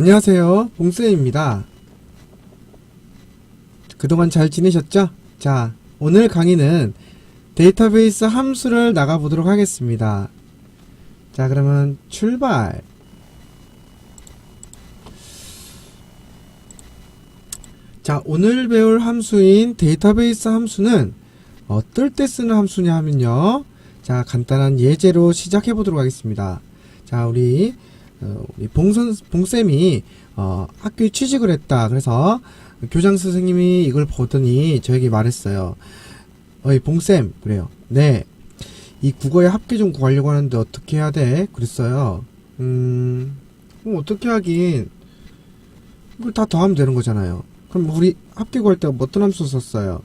안녕하세요, 봉쌤입니다. 그동안 잘 지내셨죠? 자, 오늘 강의는 데이터베이스 함수를 나가보도록 하겠습니다. 자, 그러면 출발. 자, 오늘 배울 함수인 데이터베이스 함수는 어떨 때 쓰는 함수냐 하면요, 자, 간단한 예제로 시작해 보도록 하겠습니다. 자, 우리 봉쌤이 학교에 취직을 했다. 그래서 교장 선생님이 이걸 보더니 저에게 말했어요. 어이 봉쌤, 그래요. 네, 이 국어의 합계 좀 구하려고 하는데 어떻게 해야 돼? 그랬어요. 어떻게 하긴, 이걸 다 더하면 되는 거잖아요. 그럼 우리 합계 구할 때 어떤 함수 썼어요?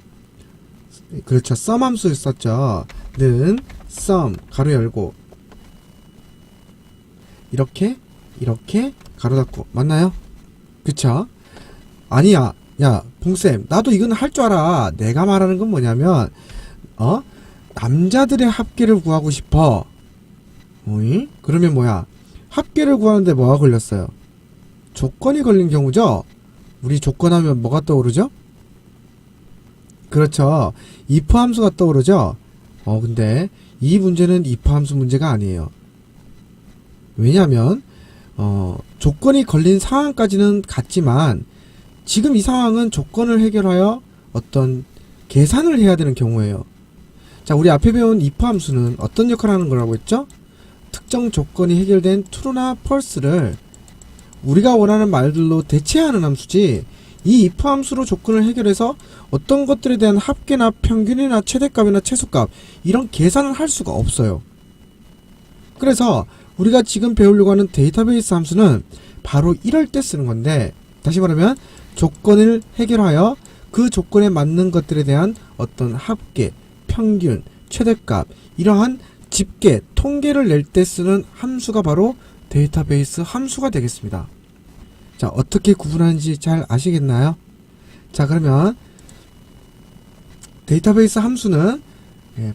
그렇죠, sum 함수 썼죠. 는 sum 가로 열고 이렇게 가로 닫고, 맞나요? 그쵸? 아니야, 야 봉쌤, 나도 이건 할 줄 알아. 내가 말하는 건 뭐냐면 남자들의 합계를 구하고 싶어. 어이? 그러면 뭐야, 합계를 구하는데 뭐가 걸렸어요? 조건이 걸린 경우죠. 우리 조건 하면 뭐가 떠오르죠? 그렇죠, if 함수가 떠오르죠. 근데 이 문제는 if 함수 문제가 아니에요. 왜냐면 조건이 걸린 상황까지는 같지만 지금 이 상황은 조건을 해결하여 어떤 계산을 해야 되는 경우예요. 자, 우리 앞에 배운 if 함수는 어떤 역할을 하는 거라고 했죠? 특정 조건이 해결된 true나 false를 우리가 원하는 말들로 대체하는 함수지, 이 if 함수로 조건을 해결해서 어떤 것들에 대한 합계나 평균이나 최대값이나 최소값 이런 계산을 할 수가 없어요. 그래서 우리가 지금 배우려고 하는 데이터베이스 함수는 바로 이럴 때 쓰는 건데, 다시 말하면 조건을 해결하여 그 조건에 맞는 것들에 대한 어떤 합계, 평균, 최대값 이러한 집계, 통계를 낼 때 쓰는 함수가 바로 데이터베이스 함수가 되겠습니다. 자, 어떻게 구분하는지 잘 아시겠나요? 자, 그러면 데이터베이스 함수는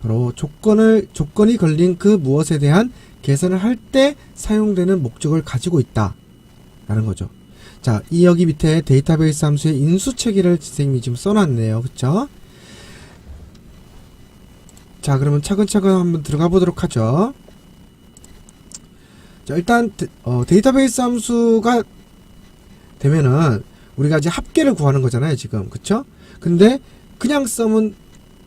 바로 조건이 걸린 그 무엇에 대한 계산을 할 때 사용되는 목적을 가지고 있다 라는 거죠. 자, 이 여기 밑에 데이터베이스 함수의 인수 체계를 선생님이 지금 써놨네요. 그쵸? 자, 그러면 차근차근 한번 들어가 보도록 하죠. 자, 일단 데이터베이스 함수가 되면은 우리가 이제 합계를 구하는 거잖아요, 지금. 그쵸? 근데 그냥 sum은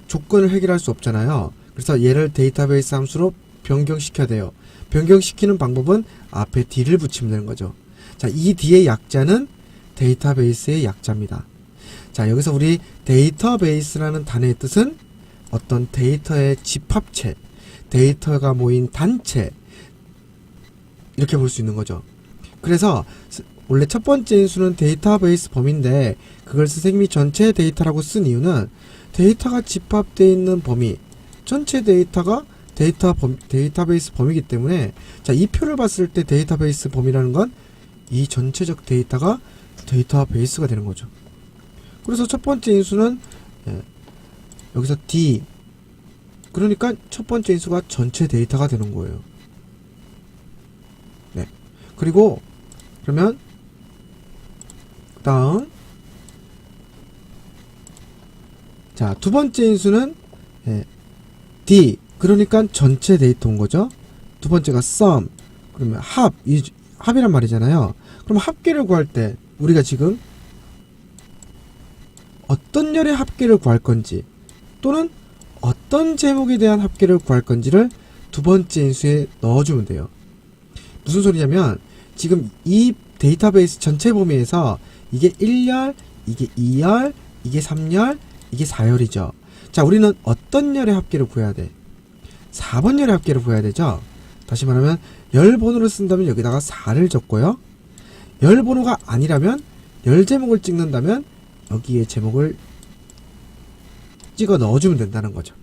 조건을 해결할 수 없잖아요. 그래서 얘를 데이터베이스 함수로 변경시켜야 돼요. 변경시키는 방법은 앞에 d를 붙이면 되는 거죠. 자, 이 d의 약자는 데이터베이스의 약자입니다. 자, 여기서 우리 데이터베이스라는 단어의 뜻은 어떤 데이터의 집합체, 데이터가 모인 단체, 이렇게 볼 수 있는 거죠. 그래서 원래 첫 번째 인수는 데이터베이스 범위인데 그걸 선생님이 전체 데이터라고 쓴 이유는 데이터가 집합되어 있는 범위, 전체 데이터가 데이터베이스 범위이기 때문에, 자, 이 표를 봤을 때 데이터베이스 범위라는 건 이 전체적 데이터가 데이터베이스가 되는 거죠. 그래서 첫 번째 인수는 여기서 D, 그러니까 첫 번째 인수가 전체 데이터가 되는 거예요. 네. 그리고 그러면 다음, 자, 두 번째 인수는 D, 그러니까 전체 데이터인 거죠. 두 번째가 sum, 그러면 합이란 말이잖아요. 그럼 합계를 구할 때 우리가 지금 어떤 열의 합계를 구할 건지 또는 어떤 제목에 대한 합계를 구할 건지를 두 번째 인수에 넣어주면 돼요. 무슨 소리냐면 지금 이 데이터베이스 전체 범위에서 이게 1열, 이게 2열, 이게 3열, 이게 4열이죠. 자, 우리는 어떤 열의 합계를 구해야 돼? 4번 열의 합계를 구해야 되죠. 다시 말하면 열 번호를 쓴다면 여기다가 4를 적고요. 열 번호가 아니라면 열 제목을 찍는다면 여기에 제목을 찍어 넣어주면 된다는 거죠.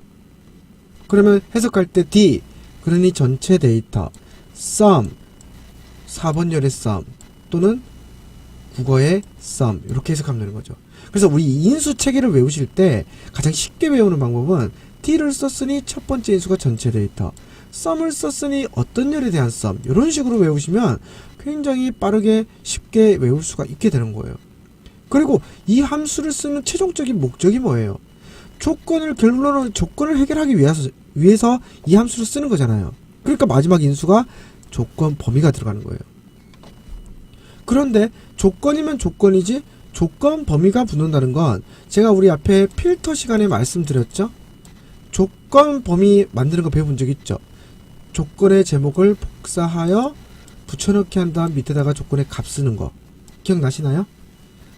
그러면 해석할 때 D, 그러니 전체 데이터, sum, 4번 열의 sum 또는 국어의 sum, 이렇게 해석하면 되는 거죠. 그래서 우리 인수 체계를 외우실 때 가장 쉽게 외우는 방법은 T를 썼으니 첫 번째 인수가 전체 데이터, 썸을 썼으니 어떤 열에 대한 썸, 이런 식으로 외우시면 굉장히 빠르게 쉽게 외울 수가 있게 되는 거예요. 그리고 이 함수를 쓰는 최종적인 목적이 뭐예요? 결론은 조건을 해결하기 위해서 이 함수를 쓰는 거잖아요. 그러니까 마지막 인수가 조건 범위가 들어가는 거예요. 그런데 조건이면 조건이지 조건 범위가 붙는다는 건 제가 우리 앞에 필터 시간에 말씀드렸죠? 조건 범위 만드는 거 배워본 적 있죠? 조건의 제목을 복사하여 붙여넣기 한 다음 밑에다가 조건의 값 쓰는 거 기억나시나요?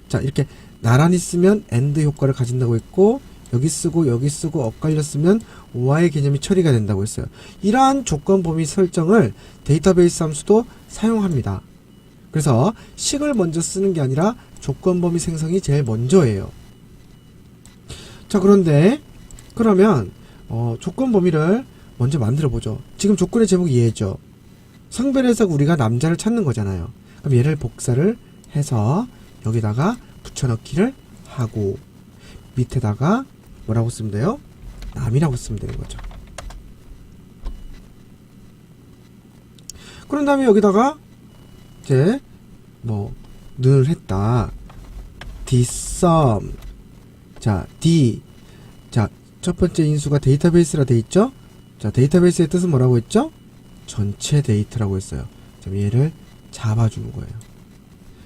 자, 이렇게 나란히 쓰면 AND 효과를 가진다고 했고, 여기 쓰고 엇갈려 쓰면 OR의 개념이 처리가 된다고 했어요. 이러한 조건 범위 설정을 데이터베이스 함수도 사용합니다. 그래서 식을 먼저 쓰는 게 아니라 조건 범위 생성이 제일 먼저예요. 자, 그러면 조건 범위를 먼저 만들어 보죠. 지금 조건의 제목이 얘죠. 성별에서 우리가 남자를 찾는 거잖아요. 그럼 얘를 복사를 해서 여기다가 붙여넣기를 하고 밑에다가 뭐라고 쓰면 돼요? 남이라고 쓰면 되는 거죠. 그런 다음에 여기다가 이제 늘 했다. dsum. 자, 첫 번째 인수가 데이터베이스라 돼 있죠? 자, 데이터베이스의 뜻은 뭐라고 했죠? 전체 데이터라고 했어요. 자, 얘를 잡아주는 거예요.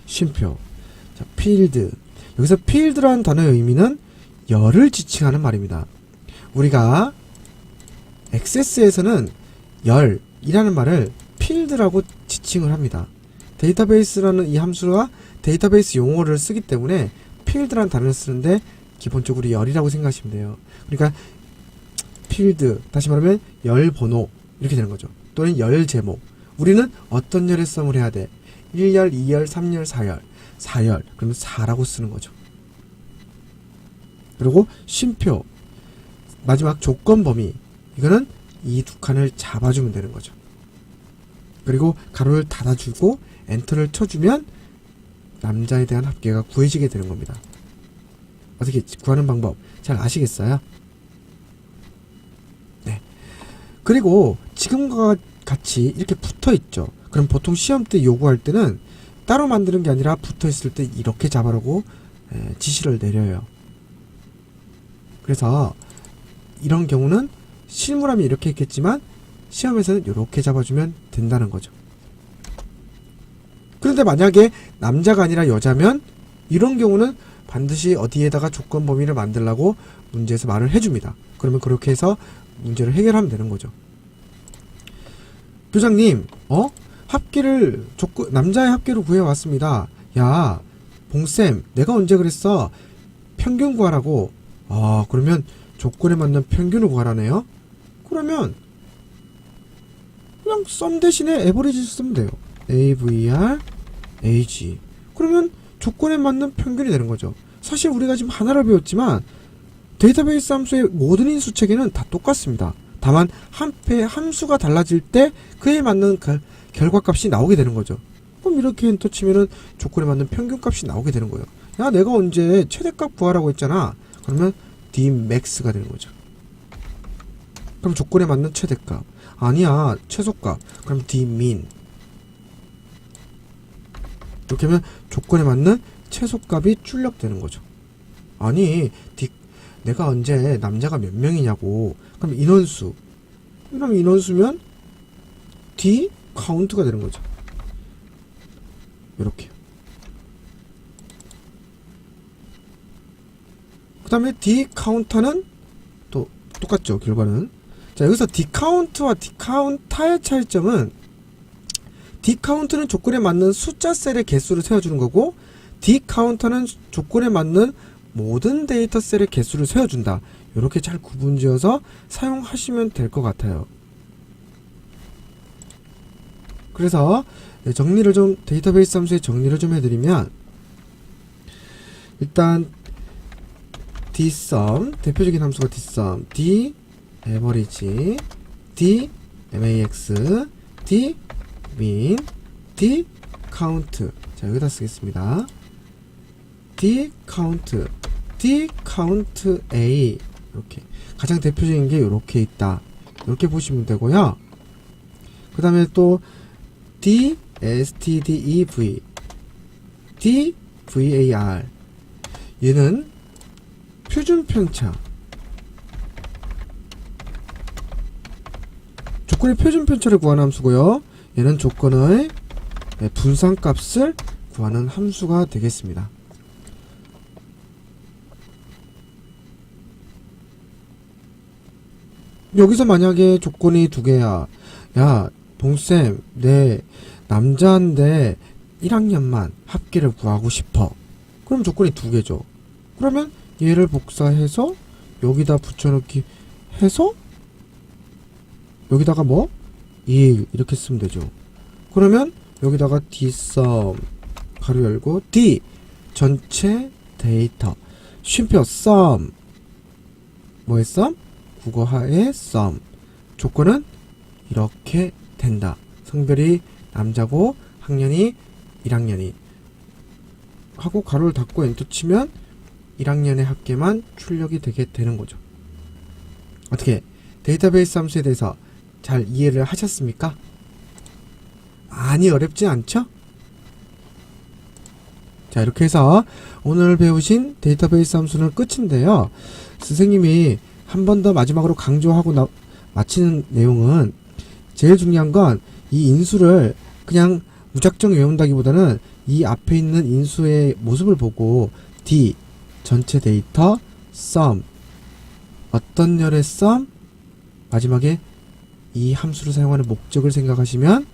쉼표. 자, 필드. 여기서 필드라는 단어의 의미는 열을 지칭하는 말입니다. 우리가 액세스에서는 열이라는 말을 필드라고 지칭을 합니다. 데이터베이스라는 이 함수가 데이터베이스 용어를 쓰기 때문에 필드라는 단어를 쓰는데 기본적으로 열이라고 생각하시면 돼요. 그러니까 필드, 다시 말하면 열 번호 이렇게 되는 거죠. 또는 열 제목. 우리는 어떤 열에 썸을 해야 돼? 1열, 2열, 3열, 4열. 그러면 4라고 쓰는 거죠. 그리고 쉼표. 마지막 조건 범위. 이거는 이 두 칸을 잡아주면 되는 거죠. 그리고 가로를 닫아주고 엔터를 쳐주면 남자에 대한 합계가 구해지게 되는 겁니다. 어떻게 구하는 방법 잘 아시겠어요? 네. 그리고 지금과 같이 이렇게 붙어 있죠. 그럼 보통 시험 때 요구할 때는 따로 만드는 게 아니라 붙어 있을 때 이렇게 잡아라고 지시를 내려요. 그래서 이런 경우는 실물하면 이렇게 있겠지만 시험에서는 이렇게 잡아주면 된다는 거죠. 그런데 만약에 남자가 아니라 여자면 이런 경우는 반드시 어디에다가 조건 범위를 만들라고 문제에서 말을 해줍니다. 그러면 그렇게 해서 문제를 해결하면 되는 거죠. 교장님, 남자의 합계를 구해왔습니다. 야, 봉쌤, 내가 언제 그랬어? 평균 구하라고. 그러면 조건에 맞는 평균을 구하라네요? 그러면 그냥 썸 대신에 에버리지 쓰면 돼요. AVR, AG. 그러면 조건에 맞는 평균이 되는 거죠. 사실 우리가 지금 하나를 배웠지만 데이터베이스 함수의 모든 인수 체계는 다 똑같습니다. 다만 함수가 달라질 때 그에 맞는 결과값이 나오게 되는 거죠. 그럼 이렇게 엔터 치면은 조건에 맞는 평균값이 나오게 되는 거예요. 야, 내가 언제 최대값 구하라고 했잖아. 그러면 dmax가 되는 거죠. 그럼 조건에 맞는 최대값. 아니야, 최소값. 그럼 dmin. 이렇게 하면 조건에 맞는 최소값이 출력되는 거죠. 아니, 내가 언제 남자가 몇 명이냐고. 그럼 인원수. 그럼 인원수면 D 카운트가 되는 거죠. 이렇게. 그 다음에 D 카운터는 또 똑같죠, 결과는. 자, 여기서 D 카운트와 D 카운터의 차이점은 D 카운트는 조건에 맞는 숫자 셀의 개수를 세워주는 거고, D 카운터는 조건에 맞는 모든 데이터 셀의 개수를 세워준다. 이렇게 잘 구분지어서 사용하시면 될 것 같아요. 그래서 데이터베이스 함수의 정리를 좀 해드리면, 일단 dsum, 대표적인 함수가 dsum, d average, d max, d min, d count. 자, 여기다 쓰겠습니다. d count A. 이렇게 가장 대표적인 게 이렇게 있다. 이렇게 보시면 되고요. 그 다음에 또 D, stdev, D, var. 얘는 표준 편차. 조건의 표준 편차를 구하는 함수고요. 얘는 조건의 분산값을 구하는 함수가 되겠습니다. 여기서 만약에 조건이 두 개야. 야, 봉쌤, 내 남자인데 1학년만 합계를 구하고 싶어. 그럼 조건이 두 개죠. 그러면 얘를 복사해서 여기다 붙여넣기 해서 여기다가 뭐? 2 이렇게 쓰면 되죠. 그러면 여기다가 dsum 가로 열고 d 전체 데이터 쉼표 sum 뭐의 sum? 국어하의 sum. 조건은 이렇게 된다. 성별이 남자고 학년이 1학년이 하고 가로를 닫고 엔터 치면 1학년의 합계만 출력이 되게 되는 거죠. 어떻게 데이터베이스 함수에 대해서 잘 이해를 하셨습니까? 많이 어렵지 않죠? 자, 이렇게 해서 오늘 배우신 데이터베이스 함수는 끝인데요. 선생님이 한 번 더 마지막으로 강조하고 마치는 내용은 제일 중요한 건 이 인수를 그냥 무작정 외운다기보다는 이 앞에 있는 인수의 모습을 보고 D 전체 데이터 sum 어떤 열의 sum 마지막에 이 함수를 사용하는 목적을 생각하시면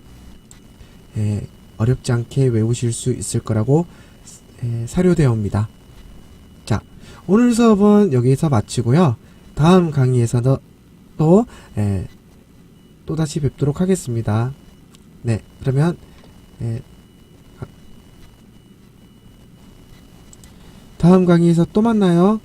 어렵지 않게 외우실 수 있을 거라고 사료되어 옵니다. 자, 오늘 수업은 여기서 마치고요. 다음 강의에서 또다시 뵙도록 하겠습니다. 네, 그러면 다음 강의에서 또 만나요.